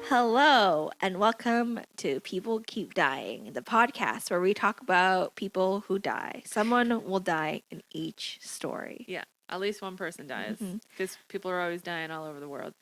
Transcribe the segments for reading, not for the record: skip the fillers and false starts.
Hello, and welcome to People Keep Dying, the podcast where we talk about people who die. Someone will die in each story. Yeah, at least one person dies because people are always dying all over the world.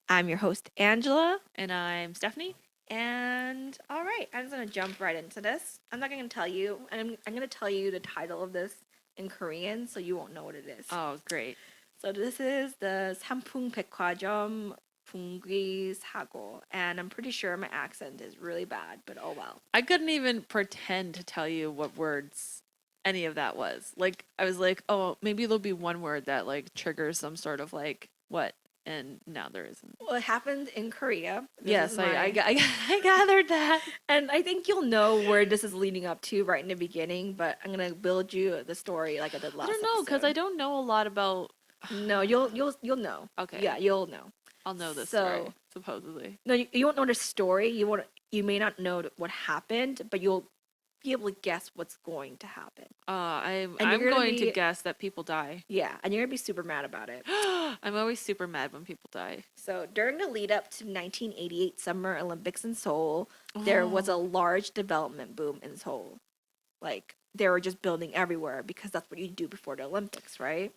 I'm your host, Angela. And I'm Stephanie. And all right, I'm just going to jump right into this. I'm not going to tell you, and I'm going to tell you the title of this in Korean so you won't know what it is. Oh, great. So this is the Sampoong 백화점 붕괴 사고, and I'm pretty sure my accent is really bad, but oh well. I couldn't even pretend to tell you what words any of that was. Like, I was like, oh, maybe there'll be one word that, like, triggers some sort of, like, what? And now there isn't. Well, it happened in Korea. Yes, I gathered that. And I think you'll know where this is leading up to right in the beginning, but I'm going to build you the story like I did last I don't know, because I don't know a lot about... No, you'll know. Okay. Yeah, you'll know. I'll know this story, supposedly. No, you won't know the story. You may not know what happened, but you'll be able to guess what's going to happen. I'm going to guess that people die. Yeah, and you're going to be super mad about it. I'm always super mad when people die. So during the lead up to 1988 Summer Olympics in Seoul, there was a large development boom in Seoul. Like, they were just building everywhere because that's what you do before the Olympics, right?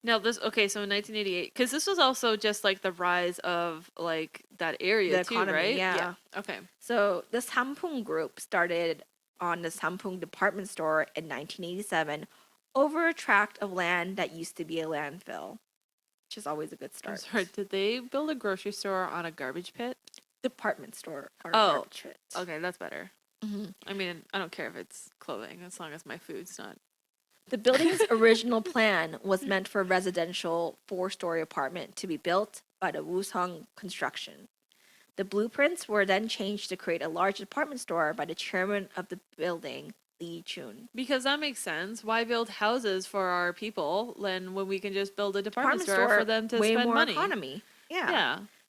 Now so in 1988, because this was also just like the rise of like that area the too, economy, right? Yeah. Okay. So the Sampoong group started on the Sampoong Department Store in 1987 over a tract of land that used to be a landfill, which is always a good start. I'm sorry, did they build a grocery store on a garbage pit? Department store on a garbage pit. Okay, that's better. Mm-hmm. I mean, I don't care if it's clothing as long as my food's not. The building's original plan was meant for a residential 4-story apartment to be built by the Wusong Construction. The blueprints were then changed to create a large department store by the chairman of the building, Lee Jun. Because that makes sense. Why build houses for our people when we can just build a department store for them to way spend more money? Economy. Yeah.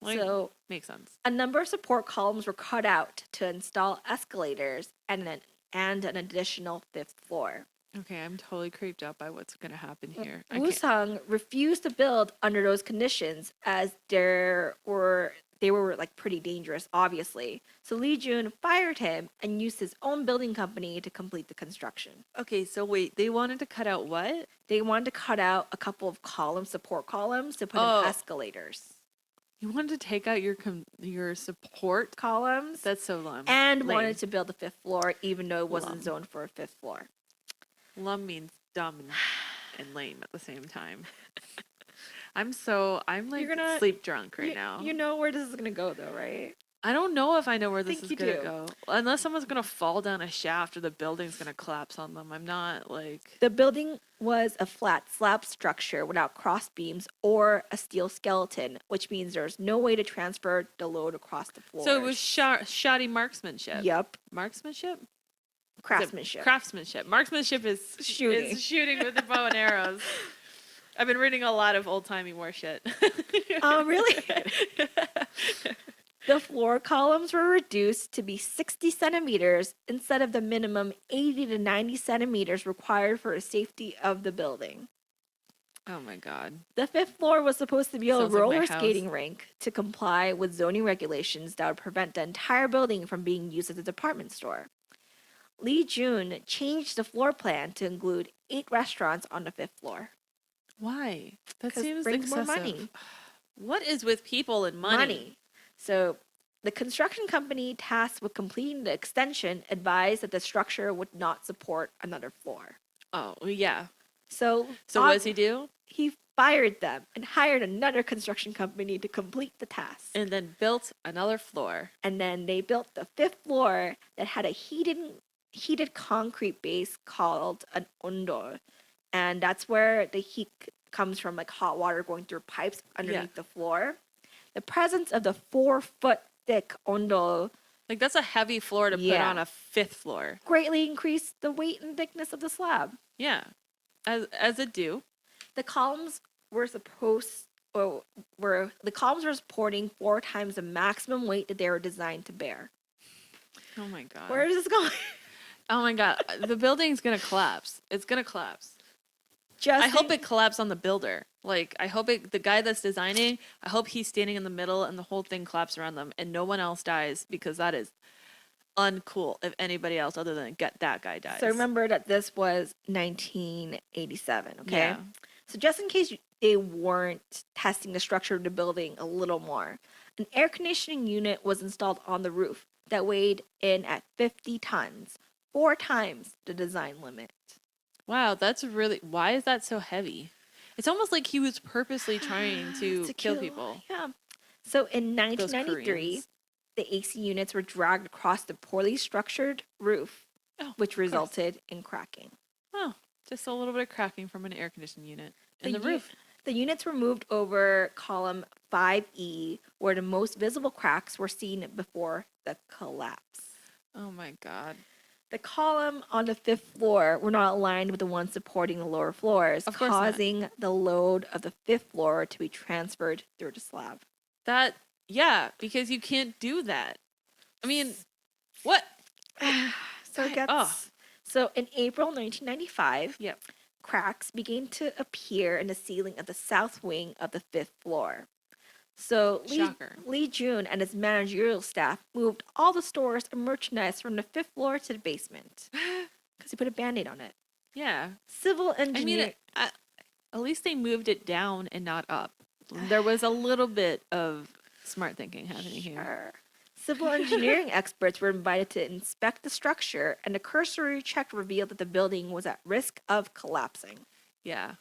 Yeah. So makes sense. A number of support columns were cut out to install escalators and an additional 5th floor. Okay, I'm totally creeped out by what's going to happen here. Wusong refused to build under those conditions as they were like pretty dangerous, obviously. So Lee Jun fired him and used his own building company to complete the construction. Okay, so wait, they wanted to cut out what? They wanted to cut out a couple of support columns to put in escalators. You wanted to take out your support columns? That's so lame. And wanted to build a 5th floor even though it wasn't zoned for a 5th floor. Lum means dumb and lame at the same time. I'm like sleep drunk right now. You know where this is gonna go though, right? I don't know if I know where this is gonna go. Unless someone's gonna fall down a shaft or the building's gonna collapse on them. I'm not like... The building was a flat slab structure without cross beams or a steel skeleton, which means there's no way to transfer the load across the floor. So it was shoddy marksmanship. Yep. Marksmanship? Craftsmanship. Marksmanship is shooting with the bow and arrows. I've been reading a lot of old-timey war shit. Oh, really? The floor columns were reduced to be 60 centimeters instead of the minimum 80 to 90 centimeters required for the safety of the building. Oh my God. The 5th floor was supposed to be a roller skating rink to comply with zoning regulations that would prevent the entire building from being used as a department store. Lee Jun changed the floor plan to include 8 restaurants on the 5th floor. Why? That seems brings excessive. More money. What is with people and money? So the construction company tasked with completing the extension advised that the structure would not support another floor. Oh, yeah. So what does he do? He fired them and hired another construction company to complete the task. And then built another floor. And then they built the 5th floor that had a heated concrete base called an ondol. And that's where the heat comes from, like hot water going through pipes underneath the floor. The presence of the 4-foot thick ondol, like that's a heavy floor to put on a 5th floor, greatly increased the weight and thickness of the slab. Yeah, as it do. The columns were supporting 4 times the maximum weight that they were designed to bear. Oh my God. Where is this going? Oh my God. The building's going to collapse. It's going to collapse. I hope it collapsed on the builder. Like, I hope the guy that's designing, I hope he's standing in the middle and the whole thing collapses around them and no one else dies, because that is uncool if anybody else other than that guy dies. So remember that this was 1987, okay? Yeah. So just in case they weren't testing the structure of the building a little more, an air conditioning unit was installed on the roof that weighed in at 50 tons, 4 times the design limit. Wow, that's really... Why is that so heavy? It's almost like he was purposely trying to kill people. Yeah. So in Those 1993, Koreans. the AC units were dragged across the poorly structured roof, which resulted in cracking. Oh, just a little bit of cracking from an air conditioning unit in the roof. The units were moved over column 5E, where the most visible cracks were seen before the collapse. Oh my God. The column on the 5th floor were not aligned with the ones supporting the lower floors, Of course not. causing the load of the 5th floor to be transferred through the slab. Yeah, because you can't do that. I mean, what? So in April 1995, Yep. cracks began to appear in the ceiling of the south wing of the 5th floor. So Shocker. Lee Jun and his managerial staff moved all the stores and merchandise from the 5th floor to the basement because he put a Band-Aid on it. Yeah. Civil engineer. I mean, at least they moved it down and not up. There was a little bit of smart thinking happening here. Civil engineering experts were invited to inspect the structure, and a cursory check revealed that the building was at risk of collapsing. Yeah,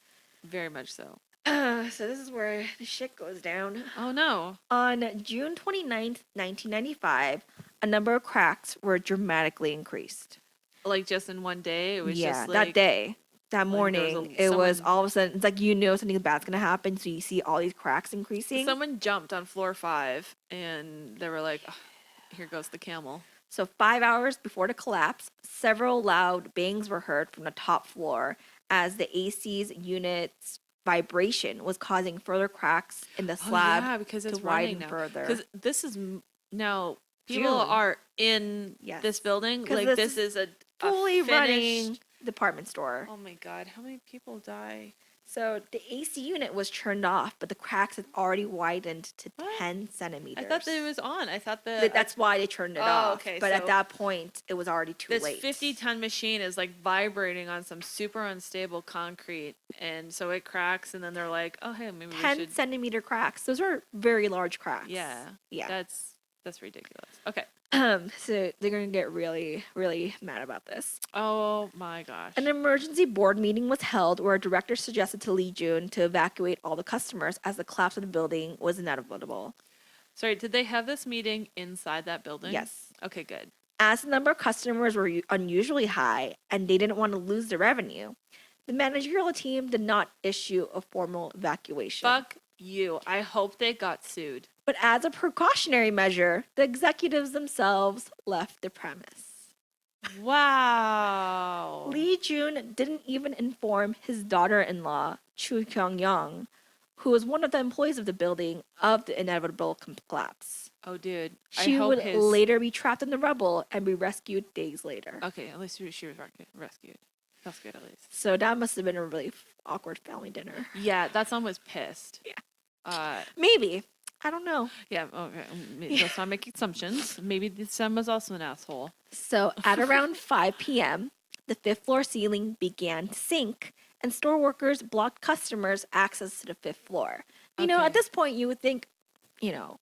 very much so. So this is where the shit goes down. Oh no. On June 29th, 1995, a number of cracks were dramatically increased. Like just in one day? It was just like... that day. That morning, it was all of a sudden, it's like something bad's going to happen, so you see all these cracks increasing. Someone jumped on floor 5, and they were like, oh, here goes the camel. So 5 hours before the collapse, several loud bangs were heard from the top floor as the AC's unit's vibration was causing further cracks in the slab because it's to widen now. further. Because this is now people June. are in this building. Like this is a fully finished... running department store. Oh my God, how many people die? So the AC unit was turned off, but the cracks had already widened to 10 centimeters. I thought that it was on. I thought that's why they turned it off. Okay, but at that point, it was already too late. This 50-ton machine is like vibrating on some super unstable concrete, and so it cracks, and then they're like, "Oh, hey, maybe 10 centimeter cracks. Those are very large cracks. Yeah. That's ridiculous. Okay. So they're going to get really, really mad about this. Oh my gosh. An emergency board meeting was held where a director suggested to Lee Jun to evacuate all the customers as the collapse of the building was inevitable. Sorry, did they have this meeting inside that building? Yes. Okay, good. As the number of customers were unusually high and they didn't want to lose the revenue, the managerial team did not issue a formal evacuation. Fuck you. I hope they got sued. But as a precautionary measure, the executives themselves left the premise. Wow. Lee Jun didn't even inform his daughter-in-law, Chu Kyung-young, who was one of the employees of the building, of the inevitable collapse. Oh, dude. She would later be trapped in the rubble and be rescued days later. Okay, at least she was rescued. That's good, at least. So that must have been a really awkward family dinner. Yeah, that son was pissed. Yeah. Maybe. I don't know. Yeah, okay. Let's not make assumptions. Maybe the son was also an asshole. So at around 5 p.m., the 5th floor ceiling began to sink, and store workers blocked customers' access to the 5th floor. You know, at this point, you would think, no.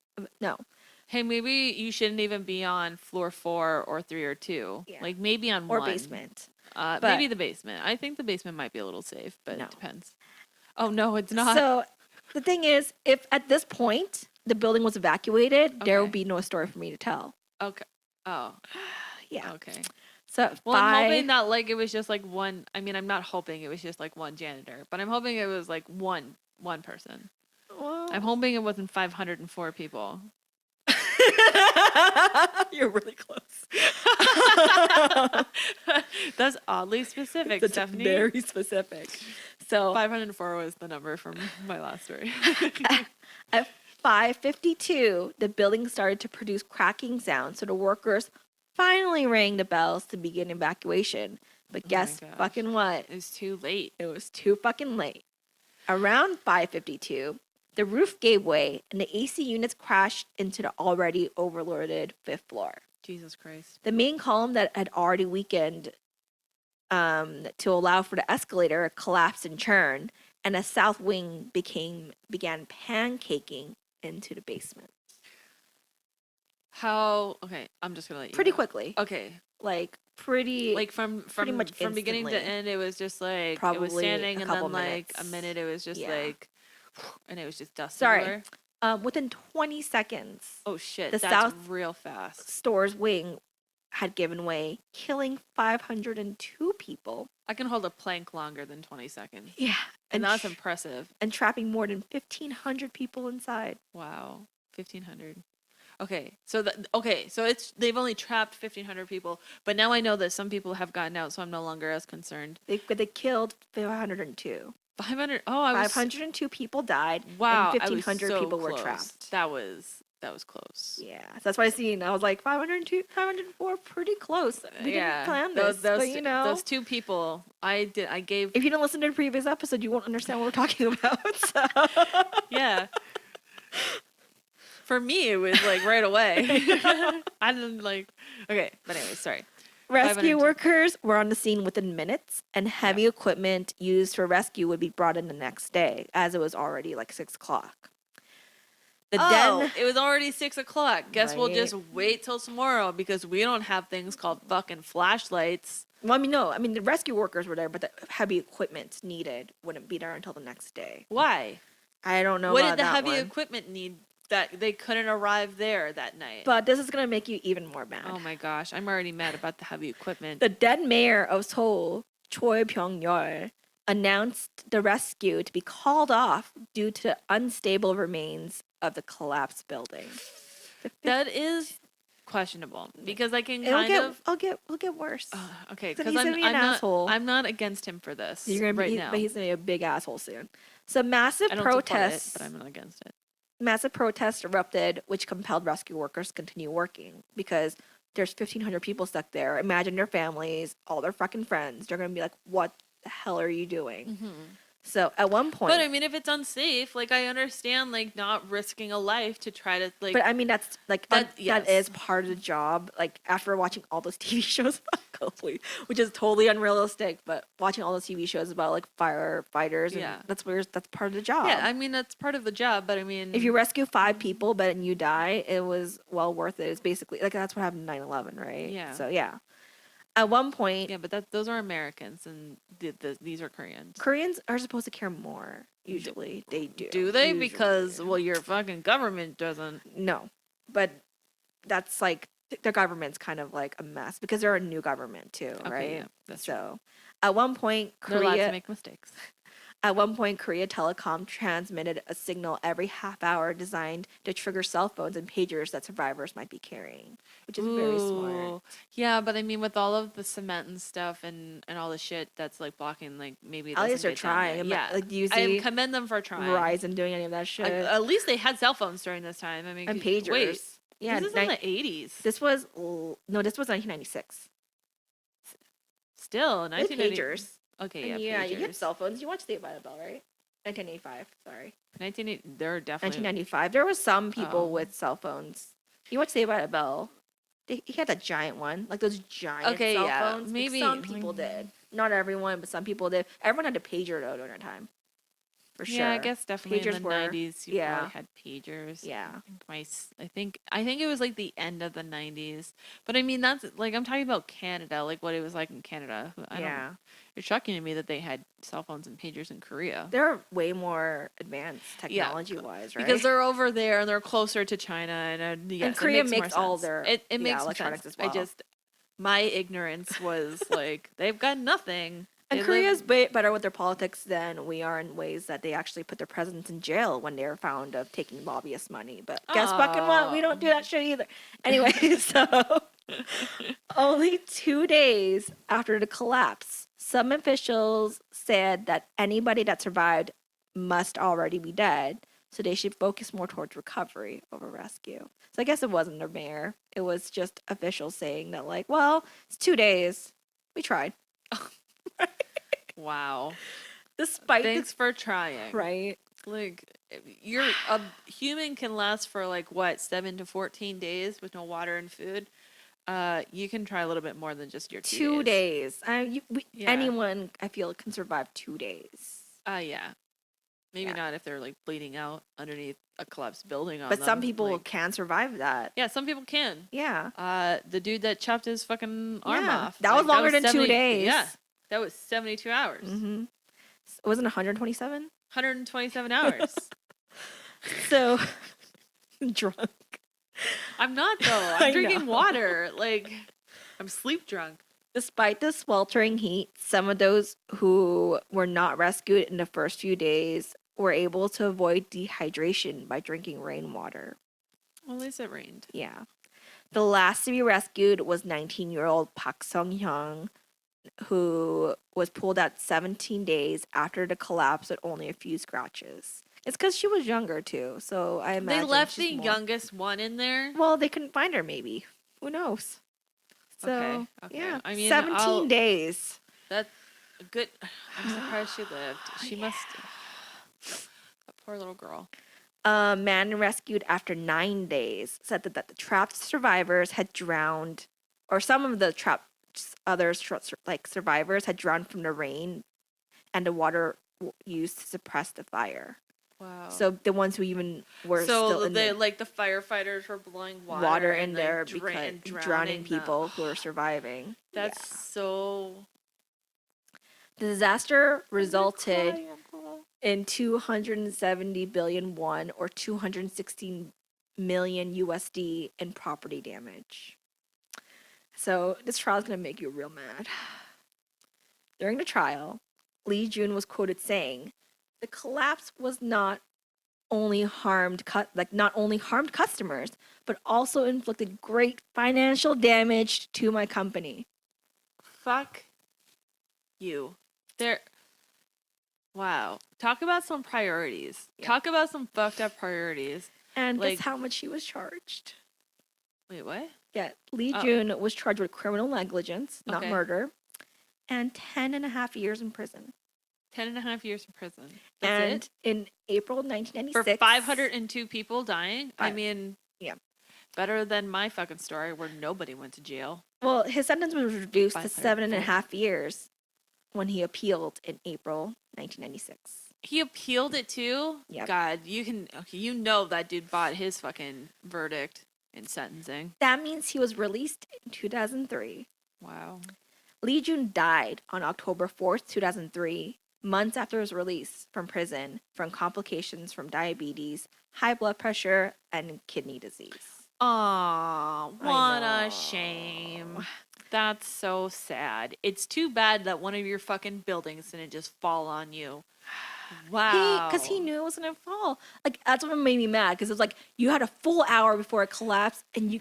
Hey, maybe you shouldn't even be on floor 4 or 3 or 2. Yeah. Like maybe on or 1. Or basement. Maybe the basement. I think the basement might be a little safe, but it depends. Oh, no, it's not. So the thing is, if at this point the building was evacuated, there would be no story for me to tell. Okay. Oh. Yeah. Okay. So I'm hoping that like it was just like one. I mean, I'm not hoping it was just like one janitor, but I'm hoping it was like one person. Well, I'm hoping it wasn't 504 people. You're really close. That's oddly specific, That's Stephanie. Very specific. So 504 was the number from my last story. At 5:52, the building started to produce cracking sounds, so the workers finally rang the bells to begin evacuation. But Oh my guess gosh. fucking what? It was too late. It was too fucking late. Around 5:52, the roof gave way and the AC units crashed into the already overloaded fifth floor. Jesus Christ. The main column that had already weakened to allow for the escalator collapsed and churned, and a south wing began pancaking into the basement. Okay, I'm just gonna let you Pretty go. quickly. Okay. Like pretty Like from much from beginning to instantly. end, it was just like it Probably was standing, a and couple then like a minutes. minute, it was just Yeah. like, and it was just dust Sorry. everywhere. Within 20 seconds, Oh shit, the that's south real fast. store's wing had given way, killing 502 people. I can hold a plank longer than 20 seconds. Yeah. And that's impressive. And trapping more than 1,500 people inside. Wow. 1,500. Okay, so they've only trapped 1,500 people, but now I know that some people have gotten out, so I'm no longer as concerned. They killed 502. 500. Oh, I was 502 people died. wow. And I was 1,500 so people close. were trapped. That was close. Yeah, so that's why I was like 502, 504, pretty close. We didn't plan this, but you know, those two people, I gave. If you didn't listen to the previous episode, you won't understand what we're talking about. So. Yeah. For me, it was like right away. I didn't like. Okay, but anyway, sorry. Rescue workers were on the scene within minutes, and heavy equipment used for rescue would be brought in the next day, as it was already like 6 o'clock. It was already 6 o'clock. Guess we'll Right. just wait till tomorrow because we don't have things called fucking flashlights. Well, I mean, no. I mean, the rescue workers were there, but the heavy equipment needed wouldn't be there until the next day. Why? I don't know What about did the that heavy one. equipment need that they couldn't arrive there that night? But this is going to make you even more mad. Oh my gosh, I'm already mad about the heavy equipment. The dead mayor of Seoul, Choi Pyong-yeol, announced the rescue to be called off due to unstable remains of the collapsed building. That is questionable because I can It'll get worse. okay, So because he's gonna be an asshole. I'm not against him for this You're gonna right be, now. but he's gonna be a big asshole soon. So massive I don't protests, support it, but I'm not against it. massive protests erupted, which compelled rescue workers to continue working because there's 1,500 people stuck there. Imagine their families, all their fucking friends. They're gonna be like, "What the hell are you doing?" So at one point, But I mean, if it's unsafe, like I understand, like not risking a life to try to like. but I mean that's like That- that yes. is part of the job. Like after watching all those TV shows about Copley, which is totally unrealistic, but watching all those TV shows about like firefighters, and Yeah. that's part of the job. Yeah, I mean that's part of the job, but I mean, If you rescue 5 people but you die, it was well worth it. It's basically like that's what happened in 9/11, right? Yeah. So yeah. At one point, yeah, but those are Americans and these are Koreans. Koreans are supposed to care more. Usually, they do. Do they? Usually. Because well, your fucking government doesn't. No, but that's like their government's kind of like a mess because they're a new government too, Okay, right? yeah, that's true. so. At one point, They're allowed to Korea. make mistakes. At one point, Korea Telecom transmitted a signal every half hour designed to trigger cell phones and pagers that survivors might be carrying, which is very smart. Ooh. Yeah, but I mean, with all of the cement and stuff and all the shit that's like blocking, like maybe it At doesn't least they're get down trying. there. I'm Yeah, not- like, do you I see commend them for trying. Verizon doing any of that shit? At least they had cell phones during this time. I mean, And wait, pagers. Yeah, this is in the 80s. This was 1996. Still, With 1980. pagers. Okay, And yeah, you pagers. get cell phones. You watched Saved by the Bell, right? 1985. Sorry, 1980. They're definitely 1995. There was some people Oh. with cell phones. You watched Saved by the Bell. He had a giant one, like those giant Okay, cell yeah, phones. Like, maybe, some people did. Not everyone, but some people did. Everyone had a pager though during that time. For sure. Yeah, I guess definitely Pagers in the were- 90s. You yeah. probably had pagers. Yeah. I think it was like the end of the 90s. But I mean, that's like I'm talking about Canada, like what it was like in Canada. Yeah. It's shocking to me that they had cell phones and pagers in Korea. They're way more advanced technology-wise, right? Because they're over there and they're closer to China, and yes, and it Korea makes makes more all sense. their it makes electronics sense. as well. My ignorance was like they've got nothing. And They Korea's live- way better with their politics than we are in ways that they actually put their presidents in jail when they're found of taking lobbyist money. But guess fucking what? We don't do that shit either. Anyway, so only 2 days after the collapse, some officials said that anybody that survived must already be dead. So they should focus more towards recovery over rescue. So I guess it wasn't the mayor. It was just officials saying that, like, well, it's 2 days. We tried. Wow. Despite Thanks for trying. right? Like, a human can last for like what, 7 to 14 days with no water and food. You can try a little bit more than just your 2 days. days. Yeah. Anyone, I feel, can survive 2 days. Yeah. Maybe Yeah. not if they're like bleeding out underneath a collapsed building on But them. some people like, can survive that. yeah, some people can. Yeah. The dude that chopped his fucking arm Yeah. off. That was longer than 2 70 days. Yeah. That was 72 hours. Mm-hmm. It wasn't 127? 127 hours. So, drunk. I'm not though. I'm drinking water. Like, I'm sleep drunk. Despite the sweltering heat, some of those who were not rescued in the first few days were able to avoid dehydration by drinking rainwater. Well, at least it rained. Yeah. The last to be rescued was 19-year-old Park Sung-hyung, who was pulled out 17 days after the collapse with only a few scratches. It's because she was younger too, so I imagine They left she's the more... youngest one in there. Well, they couldn't find her, maybe. Who knows? So, Okay. yeah, I mean, 17 days. That's good. I'm surprised she lived. She must. That poor little girl. A man rescued after 9 days said that the trapped survivors had drowned, or some of the trapped survivors had drowned from the rain and the water used to suppress the fire. Wow. So the ones who even were still in the firefighters were blowing water in and, there like, because drowning people who are surviving. That's so. The disaster resulted in 270 billion won or 216 million USD in property damage. So this trial is going to make you real mad. During the trial, Lee Jun was quoted saying, "The collapse was not only harmed customers, but also inflicted great financial damage to my company." Fuck you. Wow. Talk about some priorities. Yeah. Talk about some fucked up priorities. And Like- guess how much he was charged? Wait, what? Yeah, Lee Jun was charged with criminal negligence, not Okay. murder, and 10.5 years in prison. 10.5 years in prison. And That's in April it? 1996... For 502 people dying? I mean, yeah. better than my fucking story where nobody went to jail. Well, his sentence was reduced to 540. 7.5 years when he appealed in April 1996. He appealed it too? Yep. God, you know that dude bought his fucking verdict in sentencing. That means he was released in 2003. Wow. Lee Jun died on October 4th, 2003, months after his release from prison from complications from diabetes, high blood pressure, and kidney disease. Aw, what know. a shame. That's so sad. It's too bad that one of your fucking buildings didn't just fall on you. Wow. Because he knew it was going to fall. Like, that's what made me mad. Because it was like, you had a full hour before it collapsed, and you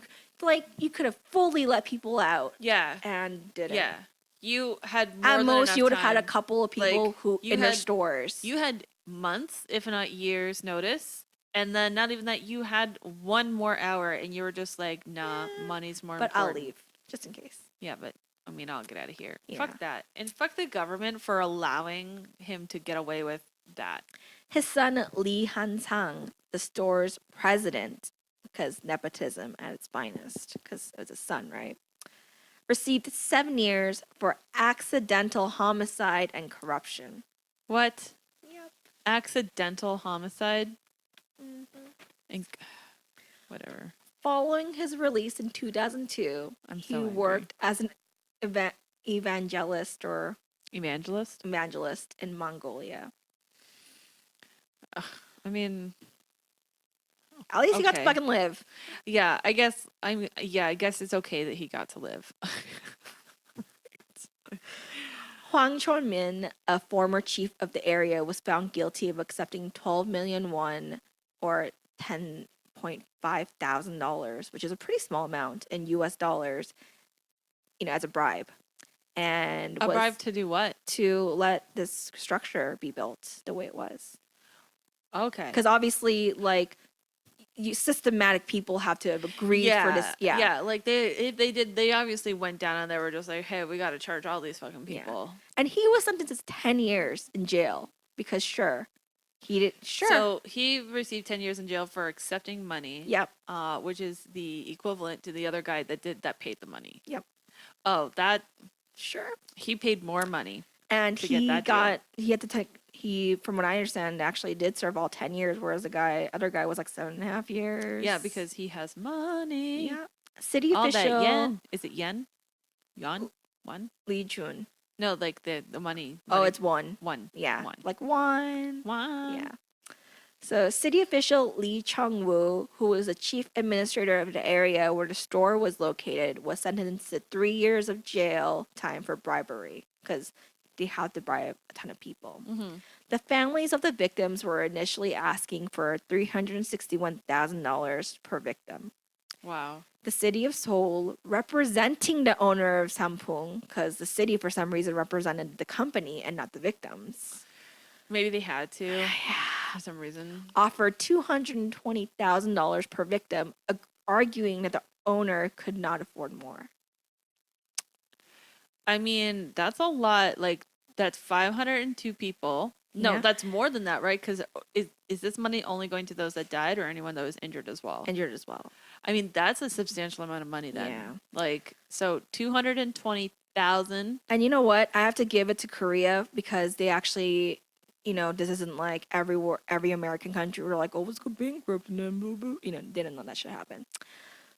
could have fully let people out. Yeah. And didn't. Yeah. You had more At than most, enough you would have had a time. couple of people Like, in their stores. You had months, if not years, notice. And then not even that, you had one more hour, and you were just like, nah, money's more but important. I'll leave, just in case. Yeah, but I mean, I'll get out of here. Yeah. Fuck that. And fuck the government for allowing him to get away with that. His son, Lee Han-sang, the store's president, because nepotism at its finest, because it was a son, right? Received 7 years for accidental homicide and corruption. What? Yep. Accidental homicide? Mm-hmm. Whatever. Following his release in 2002, he angry. worked as an evangelist Evangelist in Mongolia. I mean, At least he got to okay. fucking live. Yeah, I guess it's okay that he got to live. Hwang Chon-min, a former chief of the area, was found guilty of accepting 12 million won, or $10.5 thousand, which is a pretty small amount in US dollars, as a bribe. And A bribe to do what? To let this structure be built the way it was. Okay. Because obviously, like, systematic people have to have agreed for this. Yeah. Like they obviously went down and they were just like, hey, we got to charge all these fucking Yeah. people. And he was sentenced to 10 years in jail because he did. Sure. So he received 10 years in jail for accepting money. Yep. Which is the equivalent to the other guy that paid the money. Yep. Oh, Sure. he paid more money. And to he get that he had to take, from what I understand, actually did serve all 10 years, whereas other guy was like 7.5 years. Yeah, because he has money. Yeah. City All official. that yen. Is it yen? Yuan? One? Lee Jun. No, like the money. Oh, it's one. One. Yeah. One. Like one. One. Yeah. So, city official Lee Chung-woo, who was the chief administrator of the area where the store was located, was sentenced to 3 years of jail time for bribery because they had to bribe a ton of people. Mm-hmm. The families of the victims were initially asking for $361,000 per victim. Wow. The city of Seoul, representing the owner of Sampoong, because the city for some reason represented the company and not the victims. Maybe they had to for some reason. Offered $220,000 per victim, arguing that the owner could not afford more. I mean, that's a lot. Like, that's 502 people. No, Yeah. that's more than that, right? Because is this money only going to those that died or anyone that was injured as well? Injured as well. I mean, that's a substantial amount of money then. Yeah. Like, so 220,000. And you know what? I have to give it to Korea because they actually, this isn't like every American country were like, oh, let's go bankrupt and then boo boo. They didn't know that should happen.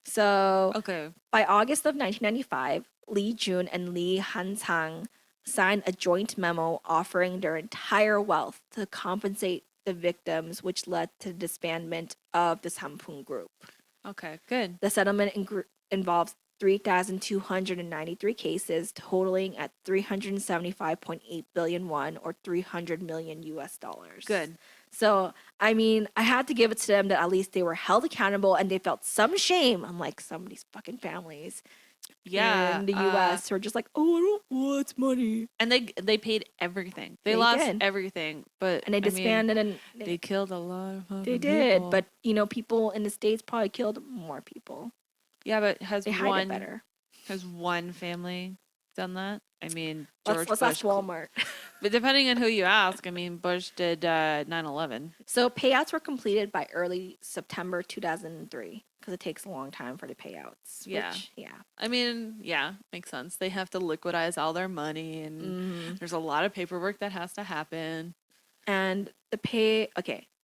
So Okay. by August of 1995, Lee Jun and Lee Han-sang signed a joint memo offering their entire wealth to compensate the victims, which led to the disbandment of the Sampoong group. Okay, good. The settlement involves 3,293 cases, totaling at 375.8 billion won, or 300 million US dollars. Good. So, I mean, I had to give it to them that at least they were held accountable and they felt some shame, unlike some of these fucking families in the US who are just like, oh, I don't want money. And they paid everything. They They lost did. everything, but And they disbanded and they killed a lot of fucking they did. people. But, people in the States probably killed more people. Yeah, but They hide it better. has one family done that? I mean, Let's Bush. ask Walmart. But depending on who you ask, I mean, Bush did 9/11. So payouts were completed by early September 2003 because it takes a long time for the payouts. Yeah. I mean, yeah, makes sense. They have to liquidize all their money, and there's a lot of paperwork that has to happen. And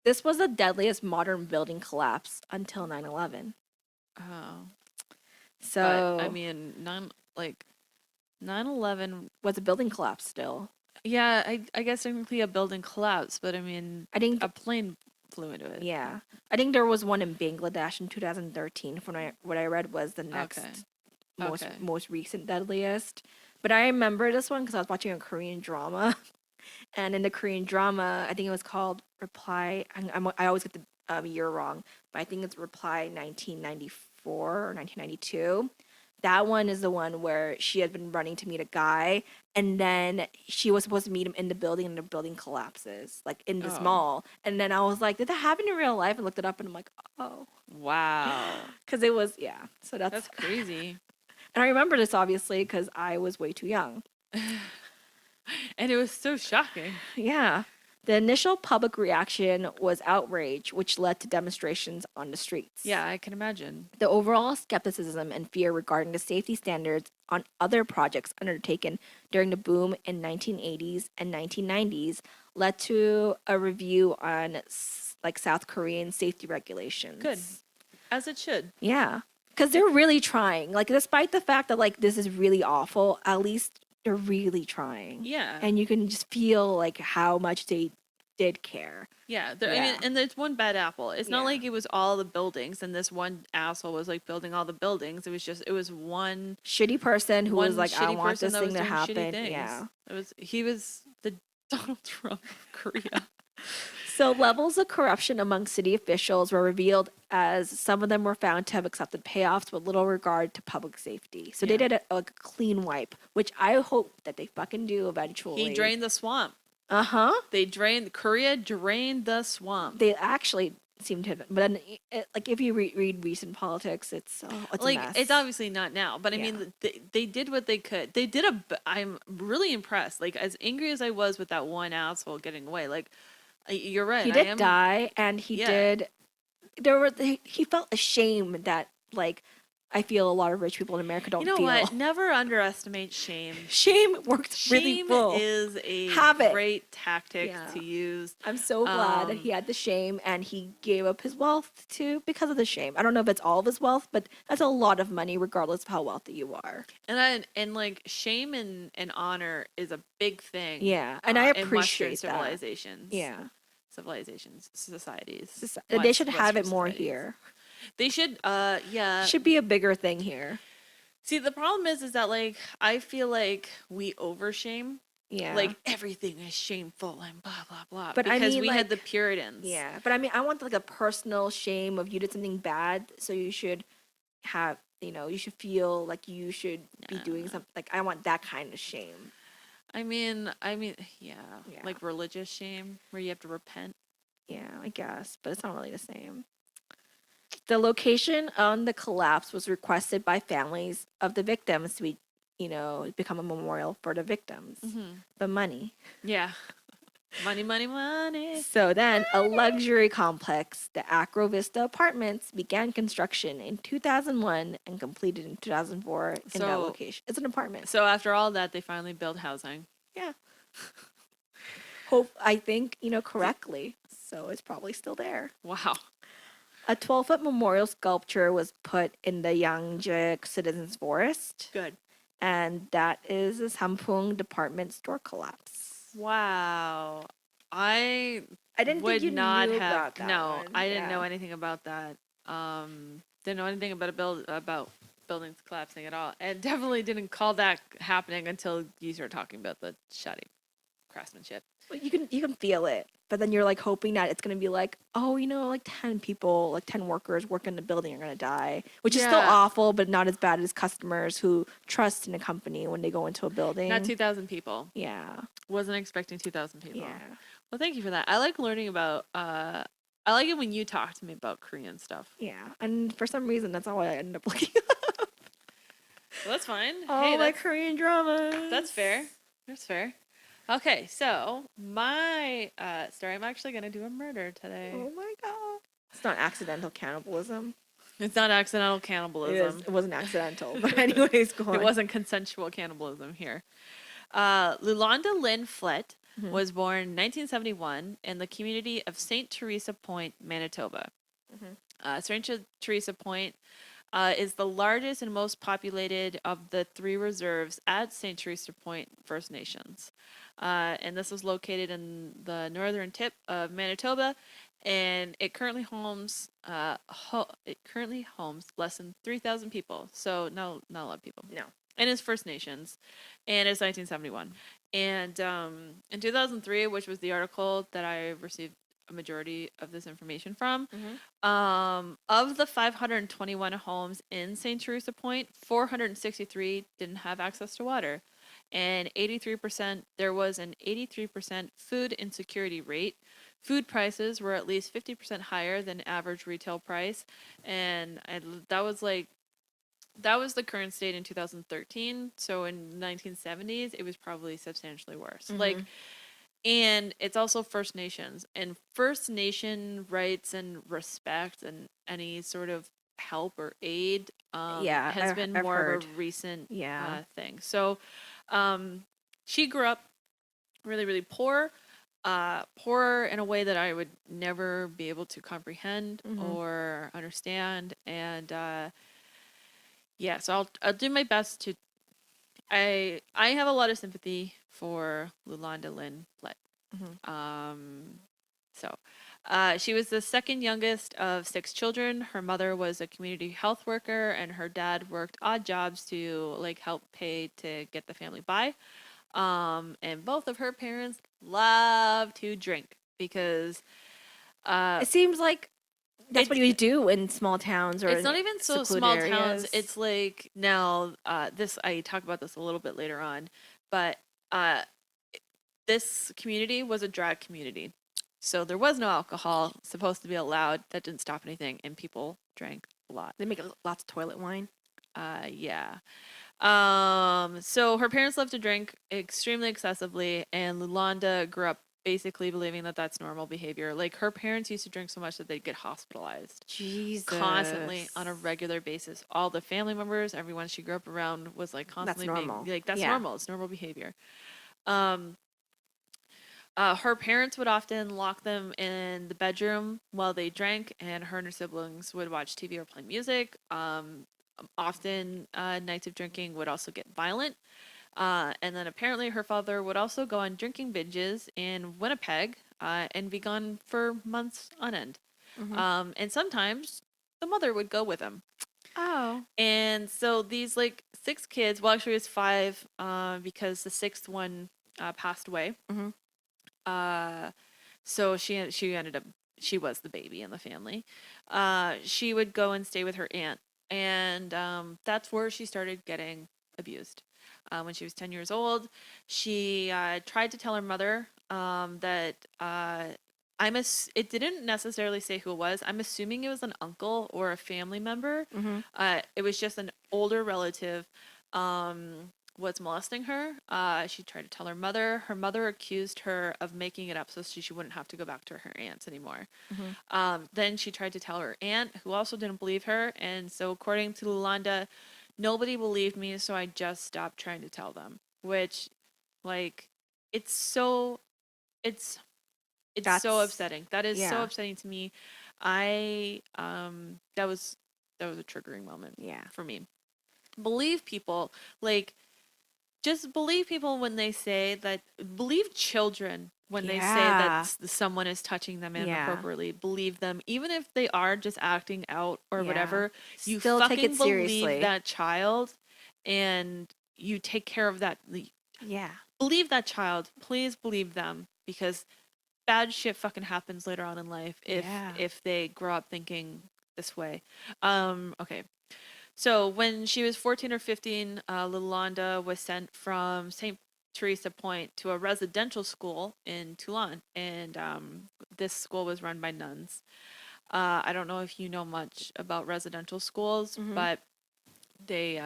this was the deadliest modern building collapse until 9/11. Oh. So, but, I mean, 9/11 was a building collapse still? Yeah, I guess technically a building collapsed, but I mean, I think a plane flew into it. Yeah, I think there was one in Bangladesh in 2013. From what I read was the next most recent deadliest. But I remember this one because I was watching a Korean drama, and in the Korean drama, I think it was called Reply. I always get the year wrong, but I think it's Reply 1994 or 1992. That one is the one where she had been running to meet a guy, and then she was supposed to meet him in the building, and the building collapses, like in this mall. And then I was like, did that happen in real life? And looked it up, and I'm like, oh. Wow. Because it was, So that's crazy. And I remember this, obviously, because I was way too young. And it was so shocking. Yeah. The initial public reaction was outrage, which led to demonstrations on the streets. Yeah, I can imagine. The overall skepticism and fear regarding the safety standards on other projects undertaken during the boom in 1980s and 1990s led to a review on South Korean safety regulations. Good. As it should. Yeah. Because they're really trying. Despite the fact that, this is really awful, at least they're really trying. Yeah. And you can just feel, how much they did care. Yeah. I mean, and there's one bad apple. It's not like it was all the buildings and this one asshole was, building all the buildings. It was one shitty person who was like, I want this thing to doing happen. shitty things. Yeah. He was the Donald Trump of Korea. So levels of corruption among city officials were revealed as some of them were found to have accepted payoffs with little regard to public safety. So they did a clean wipe, which I hope that they fucking do eventually. He drained the swamp. Uh-huh. Korea drained the swamp. They actually, seem to have. But then, like if you read recent politics, it's a Like, mess. it's obviously not now, but I Yeah. mean, they did what they could. They did I'm really impressed. Like, as angry as I was with that one asshole getting away, like, you're right. He I did am. die, and he Yeah. did. He felt ashamed that like I feel a lot of rich people in America You don't know feel. what? Never underestimate shame. Shame works really Shame well. is a Have it. great tactic Yeah. to use. I'm so glad that he had the shame and he gave up his wealth too because of the shame. I don't know if it's all of his wealth, but that's a lot of money regardless of how wealthy you are. And like shame and honor is a big thing. Yeah, and I in Western appreciate that. civilizations. Yeah. Societies. They should have Western it more societies. here. They should. Yeah. Should be a bigger thing here. See, the problem is that like I feel like we overshame. Yeah. Like everything is shameful and blah blah blah. But I because mean, we like, had the Puritans. Yeah, but I mean, I want like a personal shame of you did something bad, so you should have, you should feel like you should be doing something. Like I want that kind of shame. I mean, yeah, Yeah. like religious shame where you have to repent. Yeah, I guess, but it's not really the same. The location on the collapse was requested by families of the victims to be, become a memorial for the victims. The money. Yeah. Money, money, money. So then, a luxury complex, the Acro Vista Apartments, began construction in 2001 and completed in 2004 in that location. It's an apartment. So after all that, they finally built housing. Yeah. I think, correctly. So it's probably still there. Wow. A 12-foot memorial sculpture was put in the Yangji Citizens Forest. Good. And that is the Sampoong Department Store Collapse. Wow. I didn't think you knew about that No, one. I didn't know anything about that. Didn't know anything about buildings collapsing at all. And definitely didn't call that happening until you started talking about the shoddy craftsmanship. Well, you can feel it, but then you're like hoping that it's gonna be like, oh, like 10 people, like 10 workers working in the building are gonna die, which is still awful, but not as bad as customers who trust in a company when they go into a building. Not 2,000 people. Yeah. Wasn't expecting 2,000 people. Yeah. Well, thank you for that. I like learning about. I like it when you talk to me about Korean stuff. Yeah, and for some reason, that's all I ended up looking up. Well, that's fine. All my Korean dramas. That's fair. That's fair. Okay, so my story. I'm actually gonna do a murder today. Oh my god! It's not accidental cannibalism. It's not accidental cannibalism. It wasn't accidental, but anyways, go on. It wasn't consensual cannibalism here. Lulonda Lynn Flett was born in 1971 in the community of St. Teresa Point, Manitoba. St. Teresa Point is the largest and most populated of the 3 reserves at St. Teresa Point First Nations. And this was located in the northern tip of Manitoba, and it currently homes less than 3,000 people. So not a lot of people. No. And it's First Nations, and it's 1971. And in 2003, which was the article that I received a majority of this information from, of the 521 homes in St. Teresa Point, 463 didn't have access to water. And there was an 83% food insecurity rate. Food prices were at least 50% higher than average retail price. And that was the current state in 2013. So in 1970s, it was probably substantially worse. And it's also First Nations. And First Nation rights and respect and any sort of help or aid has been I've more heard. of a recent thing. So she grew up really, really poor. Poor in a way that I would never be able to comprehend or understand. And so I'll do my best to. I have a lot of sympathy for Lulonda Lynn Flett. She was the second youngest of 6 children. Her mother was a community health worker, and her dad worked odd jobs to help pay to get the family by. And both of her parents love to drink because it seems like that's what you do in small towns, or it's not even so small towns. Areas. It's like now this I talk about this a little bit later on, but this community was a drag community. So there was no alcohol supposed to be allowed. That didn't stop anything, and people drank a lot. They make lots of toilet wine. Yeah. So her parents loved to drink extremely excessively, and Lulonda grew up basically believing that that's normal behavior. Like her parents used to drink so much that they'd get hospitalized Jesus. constantly on a regular basis. All the family members, everyone she grew up around was like constantly normal. being like, that's Yeah. normal. It's normal behavior. Her parents would often lock them in the bedroom while they drank, and her and her siblings would watch TV or play music. Often, nights of drinking would also get violent. And then apparently, her father would also go on drinking binges in Winnipeg and be gone for months on end. And sometimes the mother would go with him. Oh. And so these like 6 kids, well, actually, it was 5 because the 6th one passed away. So she ended up, she was the baby in the family. She would go and stay with her aunt, and that's where she started getting abused. When she was 10 years old, she tried to tell her mother that it didn't necessarily say who it was. I'm assuming it was an uncle or a family member. It was just an older relative was molesting her. She tried to tell her mother. Her mother accused her of making it up so she wouldn't have to go back to her aunts anymore. Then she tried to tell her aunt, who also didn't believe her. And so according to Lulonda, nobody believed me, so I just stopped trying to tell them. Which, like, it's so That's- upsetting. That is so yeah. upsetting to me. That was a triggering moment for me. Believe people, like, just believe people when they say that, believe children when they say that someone is touching them inappropriately. Believe them, even if they are just acting out or whatever. You Still fucking take it seriously. believe that child, and you take care of that. Yeah. Believe that child. Please believe them, because bad shit fucking happens later on in life if they grow up thinking this way. Okay. So when she was 14 or 15, Lulonda was sent from St. Teresa Point to a residential school in Toulon, and this school was run by nuns. I don't know if you know much about residential schools, but they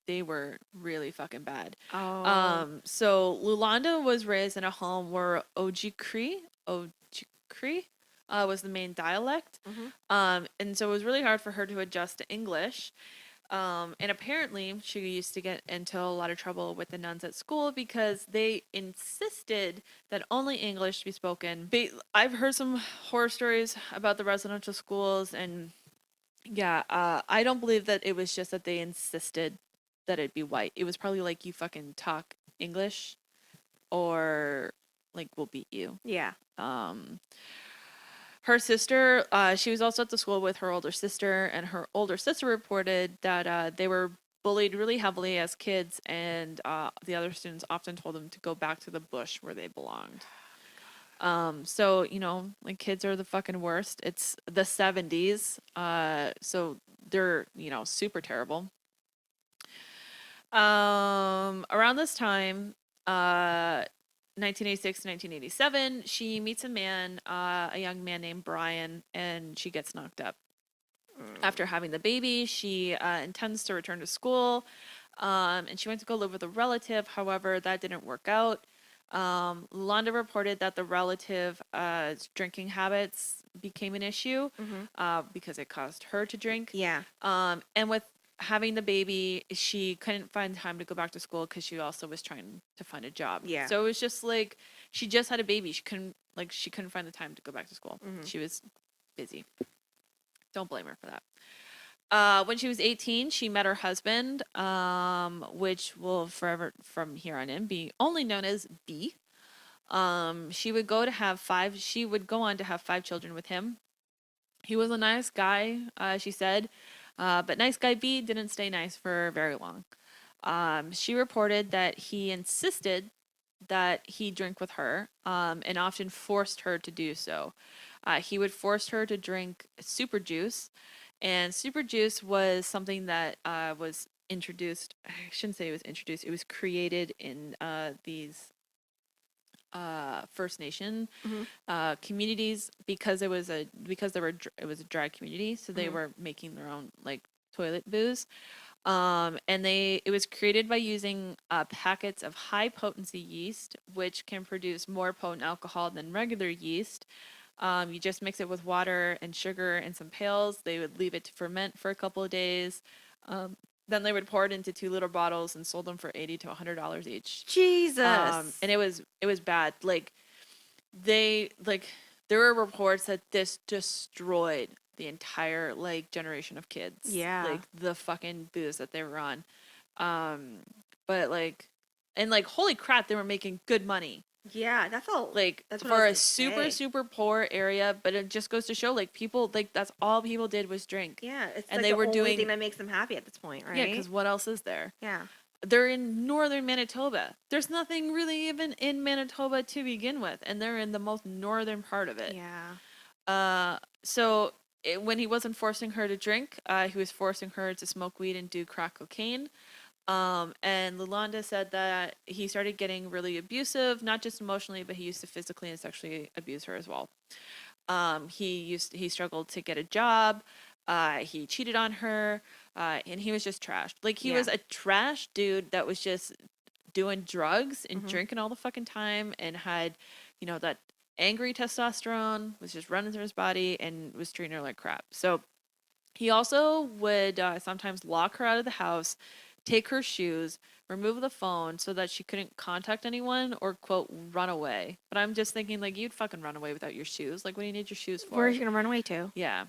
were really fucking bad. So Lulonda was raised in a home where Ojibwe was the main dialect, and so it was really hard for her to adjust to English. And apparently she used to get into a lot of trouble with the nuns at school because they insisted that only English be spoken. I've heard some horror stories about the residential schools, and I don't believe that it was just that they insisted that it be white. It was probably like, you fucking talk English or like we'll beat you. Yeah. Her sister, she was also at the school with her older sister, and her older sister reported that they were bullied really heavily as kids, and the other students often told them to go back to the bush where they belonged. So, you know, like, kids are the fucking worst. It's the 70s, so they're, you know, super terrible. Around this time, 1986 to 1987, she meets a young man named Brian, and she gets knocked up. After having the baby, she intends to return to school, and she went to go live with a relative. However, that didn't work out. Lulonda reported that the relative's drinking habits became an issue because it caused her to drink. Yeah. And with having the baby, she couldn't find time to go back to school because she also was trying to find a job. Yeah. So it was just like, she just had a baby. She couldn't find the time to go back to school. She was busy. Don't blame her for that. When she was 18, she met her husband, which will forever from here on in be only known as B. She would go on to have 5 children with him. He was a nice guy, she said, but nice guy B didn't stay nice for very long. She reported that he insisted that he drink with her, and often forced her to do so. He would force her to drink super juice, and super juice was something that was introduced. I shouldn't say it was introduced. It was created in these First Nation Mhm. communities because it was a dry community, so they were making their own like toilet booze. And it was created by using packets of high potency yeast, which can produce more potent alcohol than regular yeast. You just mix it with water and sugar and some pails. They would leave it to ferment for a couple of days. Then they would pour it into 2-liter bottles and sold them for $80 to $100 each. Jesus. And it was bad. Like there were reports that this destroyed the entire like generation of kids. Yeah. Like the fucking booze that they were on. But like, and like, holy crap, they were making good money. Yeah, that's all. Like That's what I for a was gonna say. super poor area, but it just goes to show like people like that's all people did was drink. Yeah, it's And like they the were only doing thing that makes them happy at this point, right? Yeah, because what else is there? yeah, They're in northern Manitoba. There's nothing really even in Manitoba to begin with, and they're in the most northern part of it. Yeah. When he wasn't forcing her to drink, he was forcing her to smoke weed and do crack cocaine. And Lulonda said that he started getting really abusive, not just emotionally, but he used to physically and sexually abuse her as well. He struggled to get a job. He cheated on her, and he was just trashed. Like he was a trash dude that was just doing drugs and drinking all the fucking time, and had, that angry testosterone was just running through his body, and was treating her like crap. So he also would sometimes lock her out of the house, take her shoes, remove the phone so that she couldn't contact anyone or, quote, run away. But I'm just thinking, like, you'd fucking run away without your shoes. Like, what do you need your shoes for? Where are you going to run away to? Yeah.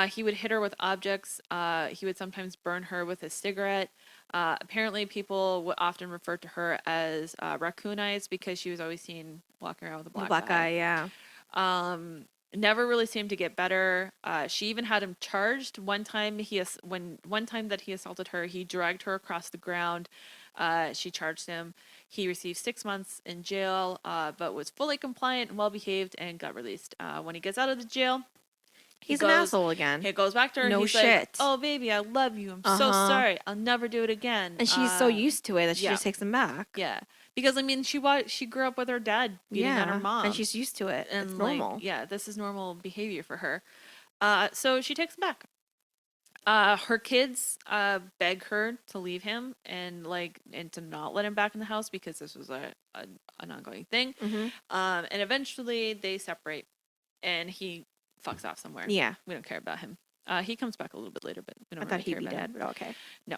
He would hit her with objects. He would sometimes burn her with a cigarette. Apparently, people would often refer to her as Raccoon Eyes because she was always seen walking around with a black eye. Yeah. Never really seemed to get better. She even had him charged. One time that he assaulted her, he dragged her across the ground. She charged him. He received 6 months in jail, but was fully compliant and well behaved and got released. When he gets out of the jail, He's an asshole again. he goes back to her. No He's shit. like, "Oh baby, I love you. I'm so sorry. I'll never do it again." And she's so used to it that she yeah. just takes him back. Yeah, because I mean, she grew up with her dad beating on her mom, and she's used to it. and It's normal. like, yeah, this is normal behavior for her. So she takes him back. Her kids beg her to leave him and to not let him back in the house because this was an ongoing thing. And eventually they separate, and he fucks off somewhere. Yeah. We don't care about him. He comes back a little bit later, but we don't I thought really care he'd be about him. dead, but okay. No.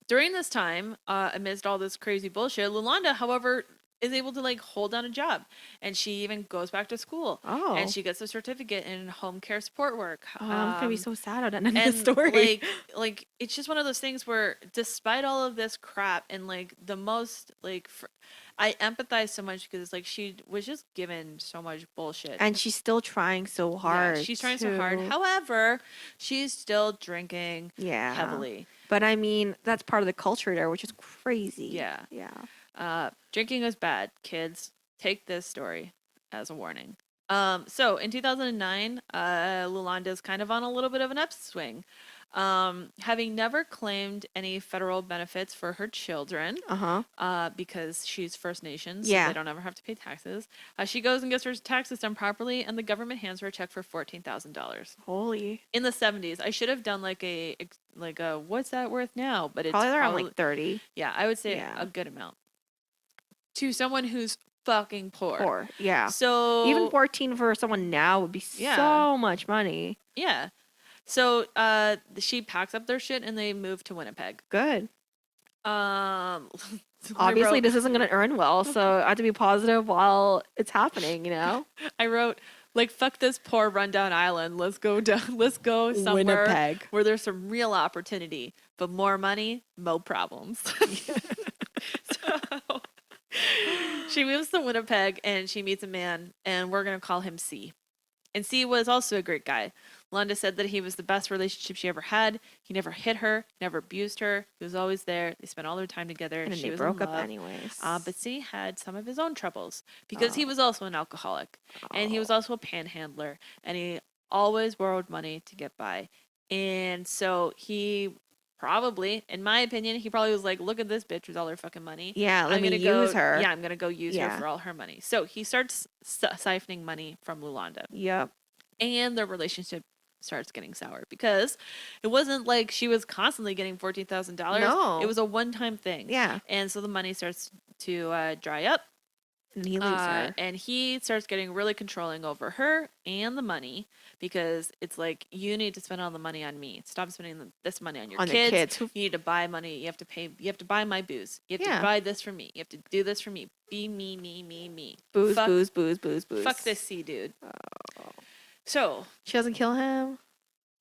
During this time, amidst all this crazy bullshit, Lulonda, however, is able to hold down a job, and she even goes back to school. Oh. And she gets a certificate in home care support work. Oh, I'm gonna be so sad at the end of the and story. like it's just one of those things where, despite all of this crap, and the most I empathize so much because she was just given so much bullshit, And she's still trying so hard. Yeah, she's trying so hard. However, she's still drinking heavily. But I mean, that's part of the culture there, which is crazy. Yeah. Yeah. Drinking is bad, kids. Take this story as a warning. So in 2009, Lulonda's kind of on a little bit of an upswing. Having never claimed any federal benefits for her children, because she's First Nations, so they don't ever have to pay taxes. She goes and gets her taxes done properly, and the government hands her a check for $14,000. Holy. In the 70s, I should have done like a what's that worth now? But it's Probably around like 30. Yeah, I would say a good amount to someone who's fucking poor. Yeah. So even 14 for someone now would be so much money. Yeah. So she packs up their shit and they move to Winnipeg. Good. Obviously this isn't going to earn well, so I have to be positive while it's happening, you know? I wrote, fuck this poor rundown island. Let's go somewhere Winnipeg, where there's some real opportunity, but more money, more problems. So she moves to Winnipeg and she meets a man, and we're going to call him C. And C was also a great guy. Lulonda said that he was the best relationship she ever had. He never hit her, never abused her. He was always there. They spent all their time together. And she they was broke in up love. anyways. But C had some of his own troubles because he was also an alcoholic. And he was also a panhandler. And he always borrowed money to get by. And so he Probably, in my opinion, he probably was like, "Look at this bitch with all her fucking money. Yeah, let I'm me gonna go. use her. Yeah, I'm gonna go use her Yeah. for all her money." So he starts siphoning money from Lulonda, Yep. and their relationship starts getting sour because it wasn't like she was constantly getting $14,000. No. It was a one-time thing. Yeah. And so the money starts to dry up. And he leaves her. And he starts getting really controlling over her and the money because it's like, you need to spend all the money on me. Stop spending this money on your On the kids. kids. You need to buy money. You have to pay. You have to buy my booze. You have Yeah. to buy this for me. You have to do this for me. Be me, me, me, me. Booze, fuck, booze, booze, booze, booze. Fuck this C dude. Oh. So She doesn't kill him?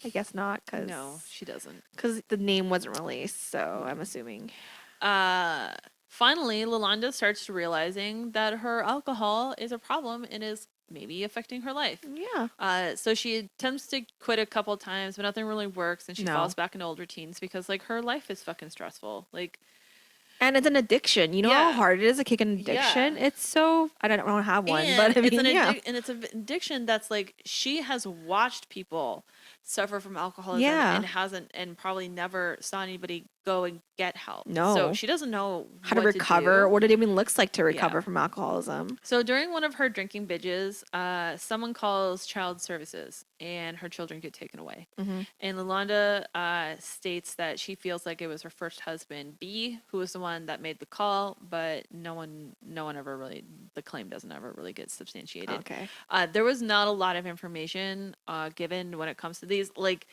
I guess not, because... no, she doesn't. Because the name wasn't released, so I'm assuming. Finally, Lulonda starts realizing that her alcohol is a problem and is maybe affecting her life. Yeah. So she attempts to quit a couple times, but nothing really works, and she No. falls back into old routines because, like, her life is fucking stressful. Like, And it's an addiction. You know how Yeah. hard it is to kick an addiction? Yeah. It's so... I don't have one, and but I mean, it's yeah. and it's an addiction that's like, she has watched people suffer from alcoholism Yeah. and hasn't, and probably never saw anybody go and get help. No. So she doesn't know How to what recover, do. what it even looks like to recover Yeah. from alcoholism. So during one of her drinking binges, someone calls child services and her children get taken away. Mm-hmm. And Lulonda states that she feels like it was her first husband, B, who was the one that made the call, but no one ever really, the claim doesn't ever really get substantiated. Okay. There was not a lot of information given when it comes to these, like,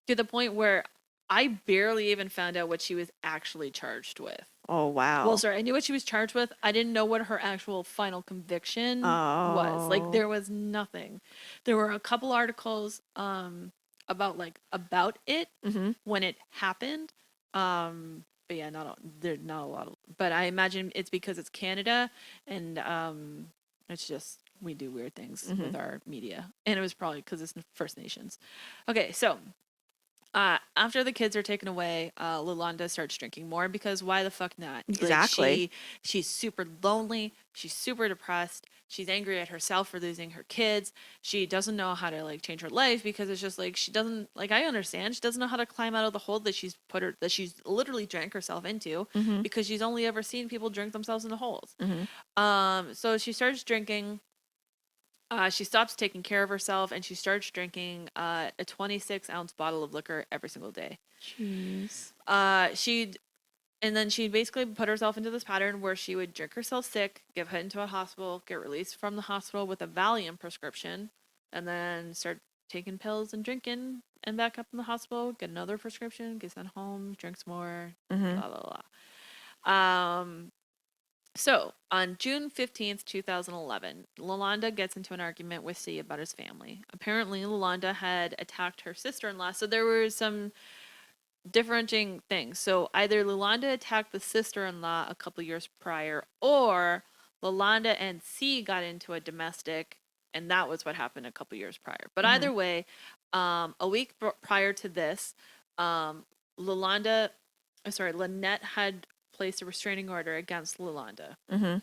to the point where I barely even found out what she was actually charged with. Oh, wow. Well, sorry, I knew what she was charged with. I didn't know what her actual final conviction was. Like, Oh. there was nothing. There were a couple articles about it Mm-hmm. when it happened. But yeah, there's not a lot of, but I imagine it's because it's Canada, and it's just, we do weird things with our media, and it was probably because it's First Nations. Okay, so after the kids are taken away, Lulonda starts drinking more because why the fuck not? Exactly. Like, she's super lonely. She's super depressed. She's angry at herself for losing her kids. She doesn't know how to, like, change her life because it's just like, she doesn't, like, I understand, she doesn't know how to climb out of the hole that she's literally drank herself into Mm-hmm. because she's only ever seen people drink themselves into holes. Mm-hmm. So she starts drinking. She stops taking care of herself, and she starts drinking a 26-ounce bottle of liquor every single day. Jeez. And then she basically put herself into this pattern where she would drink herself sick, get put into a hospital, get released from the hospital with a Valium prescription, and then start taking pills and drinking, and back up in the hospital, get another prescription, get sent home, drinks more, Mm-hmm. blah, blah, blah. So, on June 15th, 2011, Lulonda gets into an argument with C about his family. Apparently, Lulonda had attacked her sister-in-law, so there were some differentiating things. So, either Lulonda attacked the sister-in-law a couple years prior, or Lulonda and C got into a domestic, and that was what happened a couple years prior. But either way, a week prior to this, Lynette had placed a restraining order against Lulonda. Mm-hmm.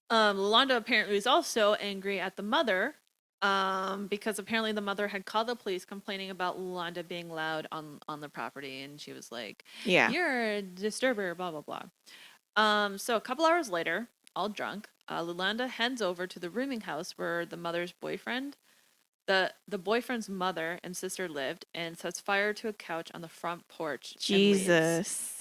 Lulonda apparently was also angry at the mother because apparently the mother had called the police complaining about Lulonda being loud on the property, and she was like, Yeah. "You're a disturber," blah, blah, blah. So a couple hours later, all drunk, Lulonda heads over to the rooming house where the mother's boyfriend, the boyfriend's mother and sister lived, and sets fire to a couch on the front porch and leaves. Jesus.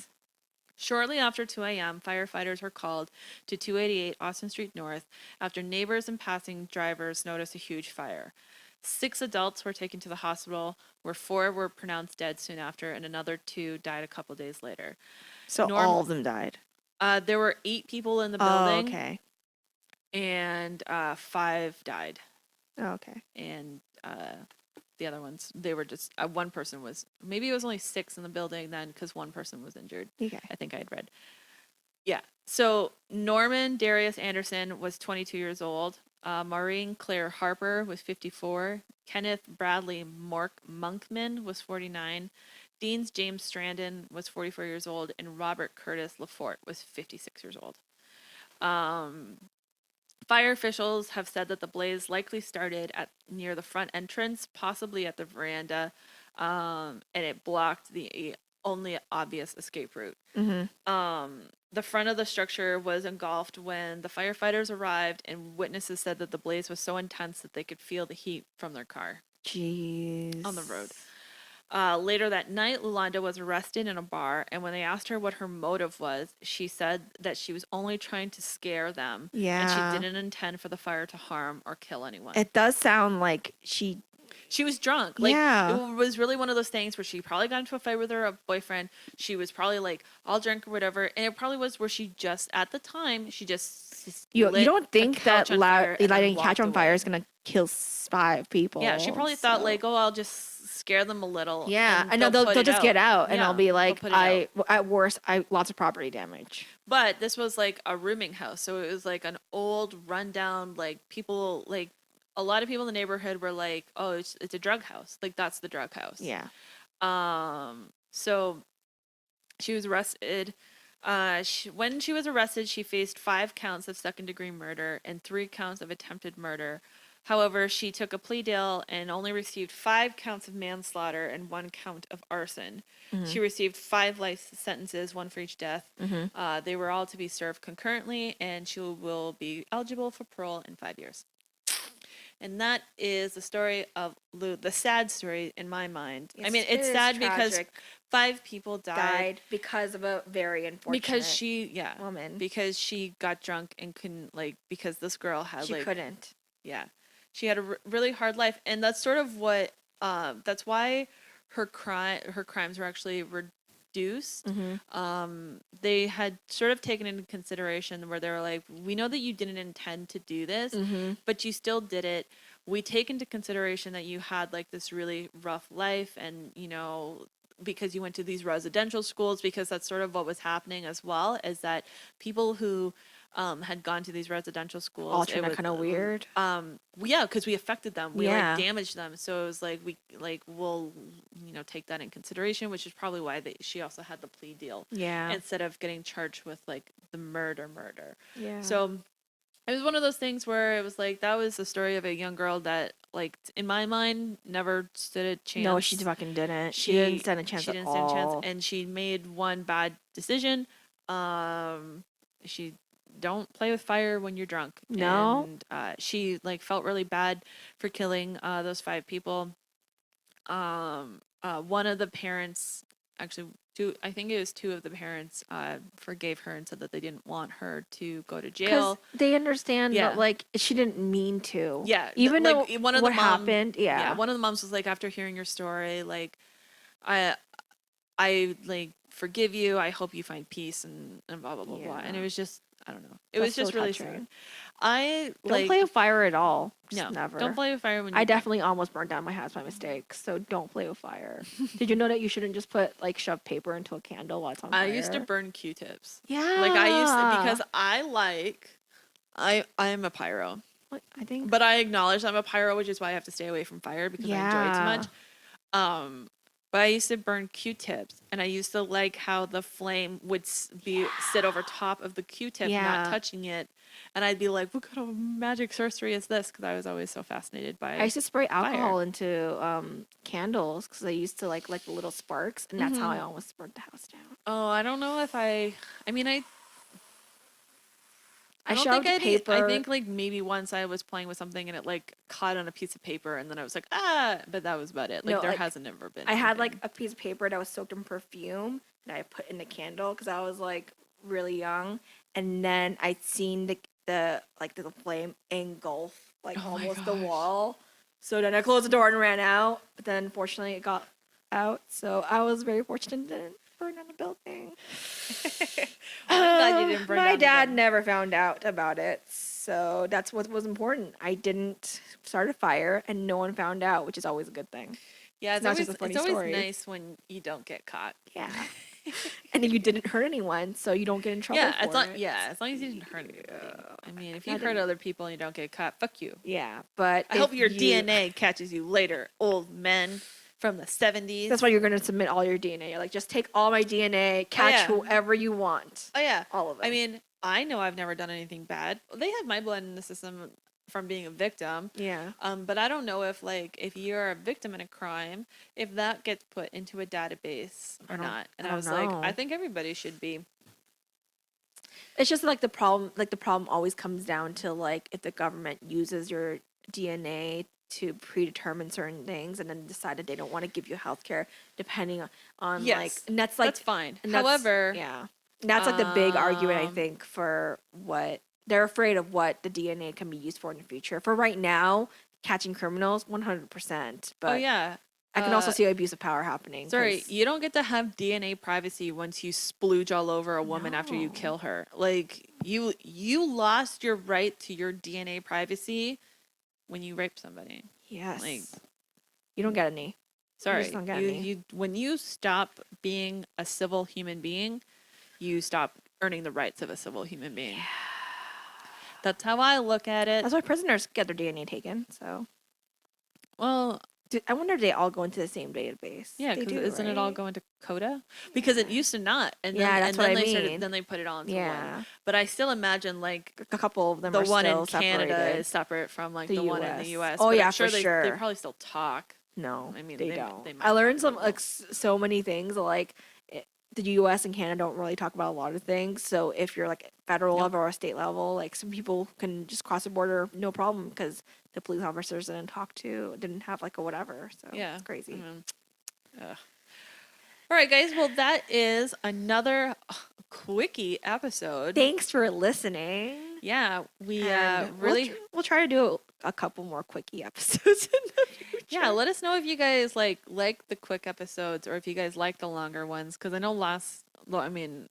Shortly after 2 a.m., firefighters were called to 288 Austin Street North after neighbors and passing drivers noticed a huge fire. 6 adults were taken to the hospital, where 4 were pronounced dead soon after, and another 2 died a couple days later. So all of them died. There were 8 people in the Oh, building, okay. and 5 died. Oh, okay. And the other ones, they were just, one person was, maybe it was only 6 in the building then, because one person was injured. Okay. I think I had read. Yeah. So Norman Darius Anderson was 22 years old. Maureen Claire Harper was 54. Kenneth Bradley Monkman was 49. Dean's James Strandon was 44 years old. And Robert Curtis Lafort was 56 years old. Fire officials have said that the blaze likely started near the front entrance, possibly at the veranda, and it blocked the only obvious escape route. Mm-hmm. The front of the structure was engulfed when the firefighters arrived, and witnesses said that the blaze was so intense that they could feel the heat from their car Jeez. on the road. Later that night, Lulonda was arrested in a bar, and when they asked her what her motive was, she said that she was only trying to scare them, and Yeah. she didn't intend for the fire to harm or kill anyone. It does sound like she was drunk. Like, Yeah. it was really one of those things where she probably got into a fight with her boyfriend. She was probably like all drunk or whatever, and it probably was where she just at the time she just you lit don't a think that couch on fire and then lighting a couch walked on fire away. is gonna kill 5 people. Yeah, she probably thought so- like, oh, I'll just scare them a little. Yeah, and I know put they'll it just get out, and Yeah, I'll be they'll like, put it out. at worst, lots of property damage. But this was like a rooming house, so it was like an old, rundown, like people, like a lot of people in the neighborhood were like, "Oh, it's a drug house. Like that's the drug house." Yeah. So she was arrested. When she was arrested, she faced 5 counts of second-degree murder and 3 counts of attempted murder. However, she took a plea deal and only received 5 counts of manslaughter and 1 count of arson. She received 5 life sentences, 1 for each death. They were all to be served concurrently, and she will be eligible for parole in 5 years. And that is the story of the sad story in my mind. I mean, it's sad because 5 people died because of a very unfortunate woman. because she got drunk and couldn't, like, because this girl had She couldn't. Yeah. She had a really hard life, and that's sort of what that's why her crimes were actually reduced. They had sort of taken into consideration where they were like, we know that you didn't intend to do this, but you still did it. We take into consideration that you had like this really rough life, and you know, because you went to these residential schools, because that's sort of what was happening as well, is that people who had gone to these residential schools. All turned out kind of weird. Yeah, because we affected them. We Yeah. like damaged them. So it was like we'll take that in consideration, which is probably why she also had the plea deal. Yeah. Instead of getting charged with like the murder. Yeah. So it was one of those things where it was like that was the story of a young girl that like in my mind never stood a chance. No, she fucking didn't. She didn't stand a chance She at didn't stand a chance, all. and she made one bad decision. She don't play with fire when you're drunk. No. And she like felt really bad for killing those 5 people. One of the parents, actually I think it was 2 of the parents, forgave her and said that they didn't want her to go to jail. They understand Yeah. that like she didn't mean to. Yeah, Even like, though one of what the mom- happened. Yeah. One of the moms was like, after hearing your story, like, I like forgive you. I hope you find peace and blah blah blah blah. Yeah. And it was just, I don't know. It That's was just so really touching. sad. Don't play with fire at all. Just no, never. don't play with fire when you I definitely almost burned down my house by mistake, so don't play with fire. Did you know that you shouldn't just shove paper into a candle while it's on fire? I used to burn Q-tips. Yeah. Like I used to, because I'm a pyro. I think. But I acknowledge I'm a pyro, which is why I have to stay away from fire because I enjoy it too much. But I used to burn Q-tips, and I used to like how the flame would sit over top of the Q-tip, not touching it. And I'd be like, what kind of magic sorcery is this? Because I was always so fascinated by it. I used to spray alcohol into candles because I used to like the little sparks, and that's how I almost burnt the house down. Oh, I don't know if I don't shoved think paper. I think like maybe once I was playing with something and it like caught on a piece of paper, and then I was like, but that was about it. Like No, there like, hasn't never been. I had anything. like a piece of paper that was soaked in perfume that I put in the candle because I was like really young, and then I'd seen the flame engulf like Oh my almost the gosh. wall. So then I closed the door and ran out. But then fortunately it got out. So I was very fortunate and didn't burn down the building. I'm glad you didn't burn My down the dad building. never found out about it. So that's what was important. I didn't start a fire and no one found out, which is always a good thing. Yeah, It's not just a funny it's always story. nice when you don't get caught. Yeah. And then you didn't hurt anyone, so you don't get in trouble Yeah, for it. as long as you didn't hurt anybody. I mean, if I you hurt didn't- other people and you don't get caught, fuck you. Yeah, but I hope if your you- DNA catches you later, old men from the 70s. That's why you're going to submit all your DNA. You're like, just take all my DNA, catch yeah. whoever you want. Oh yeah, All of them. I mean, I know I've never done anything bad. They have my blood in the system. from being a victim. Yeah. But I don't know if if you're a victim in a crime, if that gets put into a database or not. And I I don't was like, know. I think everybody should be. It's just like the problem always comes down to like if the government uses your DNA to predetermine certain things and then decide that they don't want to give you healthcare depending on like, Yes, and that's like that's fine. and that's- However, yeah, that's like the big argument I think for what they're afraid of what the DNA can be used for in the future. For right now, catching criminals 100%, but oh yeah. I can also see abuse of power happening. Sorry, 'cause- you don't get to have DNA privacy once you splooge all over a woman after you No. kill her. Like you lost your right to your DNA privacy when you rape somebody. yes, Like you don't get any. sorry, just don't get any. you when you stop being a civil human being, you stop earning the rights of a civil human being. That's how I look at it. That's why prisoners get their DNA taken. So Well, I wonder if they all go into the same database. yeah, They because do, isn't it all right? going to CODA? Because it used to not, and then, Yeah, that's and what then I they mean. then they put it all into Yeah. one. But I still imagine like A couple of them the are one still in Canada separated. is separate from like The the one in the US. U.S. Oh, but yeah, I'm sure for they sure. probably still talk. No, I mean, they they- don't. they might I learned not, some they like so many things. Like the U.S. and Canada don't really talk about a lot of things. So if you're like federal Yep. level or state level, like some people can just cross the border no problem because the police officers didn't have like a whatever. So Yeah, it's crazy. Ugh. All right, guys. Well, that is another quickie episode. Thanks for listening. Yeah, we And really. we'll try to do a couple more quickie episodes in the future. Yeah, let us know if you guys like the quick episodes or if you guys like the longer ones. Because I know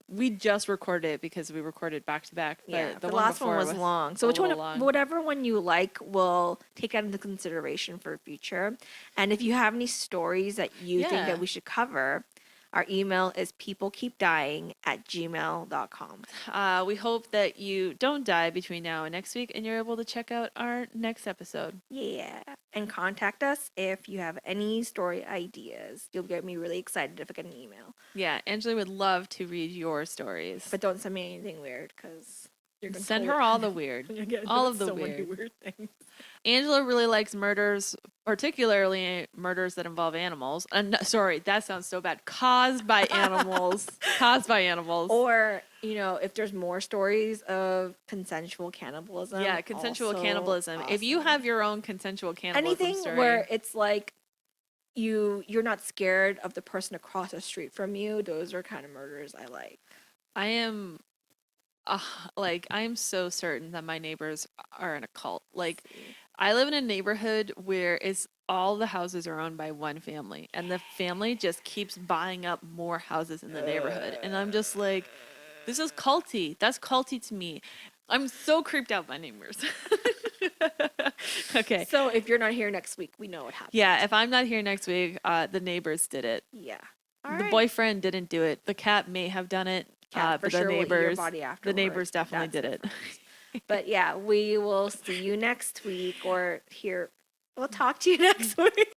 we just recorded it because we recorded back to back. But Yeah, the the last one before was long. So a which one, little long. whatever one you like, we'll take that into consideration for future. And if you have any stories that you think Yeah. that we should cover, our email is peoplekeepdying@gmail.com. We hope that you don't die between now and next week, and you're able to check out our next episode. Yeah, and contact us if you have any story ideas. You'll get me really excited if I get an email. Yeah, Angela would love to read your stories. But don't send me anything weird because you're gonna Send her all the weird. all of the many weird. weird things. Angela really likes murders, particularly murders that involve animals. Sorry, that sounds so bad. Caused by animals. Caused by animals. Or, if there's more stories of consensual cannibalism. Yeah, consensual also cannibalism. If you awesome. have your own consensual cannibalism anything story, where it's like you're not scared of the person across the street from you, those are kind of murders I like. I am I am so certain that my neighbors are in a cult. Like, I live in a neighborhood where all the houses are owned by one family, and the family just keeps buying up more houses in the neighborhood. And I'm just like, this is culty. That's culty to me. I'm so creeped out by neighbors. Okay. So if you're not here next week, we know what happened. Yeah, if I'm not here next week, the neighbors did it. Yeah. The boyfriend didn't do it. The cat may have done it. Cat for but the sure will eat your neighbors, body the afterwards. neighbors definitely That's did it. But yeah, we will see you next week or here. We'll talk to you next week.